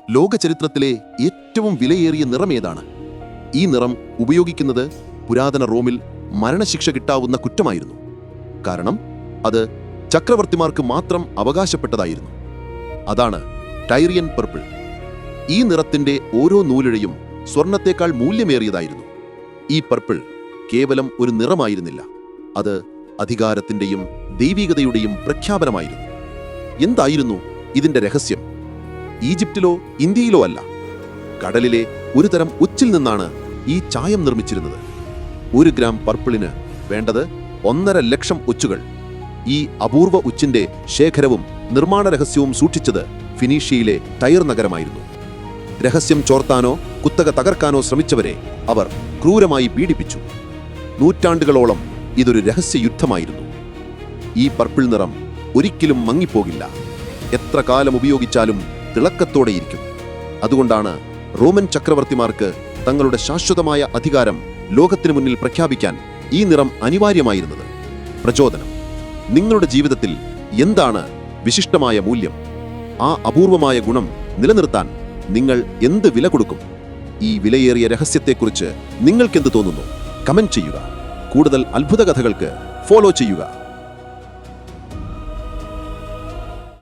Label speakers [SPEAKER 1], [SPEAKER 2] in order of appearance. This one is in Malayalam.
[SPEAKER 1] ലോക ചരിത്രത്തിലെ ഏറ്റവും വിലയേറിയ നിറം ഏതാണ്? ഈ നിറം ഉപയോഗിക്കുന്നത് പുരാതന റോമിൽ മരണശിക്ഷ കിട്ടാവുന്ന കുറ്റമായിരുന്നു. കാരണം അത് ചക്രവർത്തിമാർക്ക് മാത്രം അവകാശപ്പെട്ടതായിരുന്നു. അതാണ് ടൈറിയൻ പർപ്പിൾ. ഈ നിറത്തിന്റെ ഓരോ നൂലിഴയും സ്വർണത്തേക്കാൾ മൂല്യമേറിയതായിരുന്നു. ഈ പർപ്പിൾ കേവലം ഒരു നിറമായിരുന്നില്ല, അത് അധികാരത്തിന്റെയും ദൈവികതയുടെയും പ്രഖ്യാപനമായിരുന്നു. എന്തായിരുന്നു ഇതിന്റെ രഹസ്യം? ഈജിപ്തിലോ ഇന്ത്യയിലോ അല്ല, കടലിലെ ഒരു തരം ഉച്ചിൽ നിന്നാണ് ഈ ചായം നിർമ്മിച്ചിരുന്നത്. 1 ഗ്രാം പർപ്പിളിന് വേണ്ടത് 1.5 ലക്ഷം ഉച്ചുകൾ. ഈ അപൂർവ ഉച്ചിന്റെ ശേഖരവും നിർമ്മാണ രഹസ്യവും സൂക്ഷിച്ചത് ഫിനീഷ്യയിലെ ടൈർ നഗരമായിരുന്നു. രഹസ്യം ചോർത്താനോ കുത്തക തകർക്കാനോ ശ്രമിച്ചവരെ അവർ ക്രൂരമായി പീഡിപ്പിച്ചു. നൂറ്റാണ്ടുകളോളം ഇതൊരു രഹസ്യ യുദ്ധമായിരുന്നു. ഈ പർപ്പിൾ നിറം ഒരിക്കലും മങ്ങിപ്പോകില്ല. എത്ര കാലം ഉപയോഗിച്ചാലും തിളക്കത്തോടെയിരിക്കും. അതുകൊണ്ടാണ് റോമൻ ചക്രവർത്തിമാർക്ക് തങ്ങളുടെ ശാശ്വതമായ അധികാരം ലോകത്തിനു മുന്നിൽ പ്രഖ്യാപിക്കാൻ ഈ നിറം അനിവാര്യമായിരുന്നത്. പ്രചോദനം: നിങ്ങളുടെ ജീവിതത്തിൽ എന്താണ് വിശിഷ്ടമായ മൂല്യം? ആ അപൂർവമായ ഗുണം നിലനിർത്താൻ നിങ്ങൾ എന്ത് വില കൊടുക്കും? ഈ വിലയേറിയ രഹസ്യത്തെക്കുറിച്ച് നിങ്ങൾക്കെന്ത് തോന്നുന്നു? കമന്റ് ചെയ്യുക. കൂടുതൽ അത്ഭുത കഥകൾക്ക് ഫോളോ ചെയ്യുക.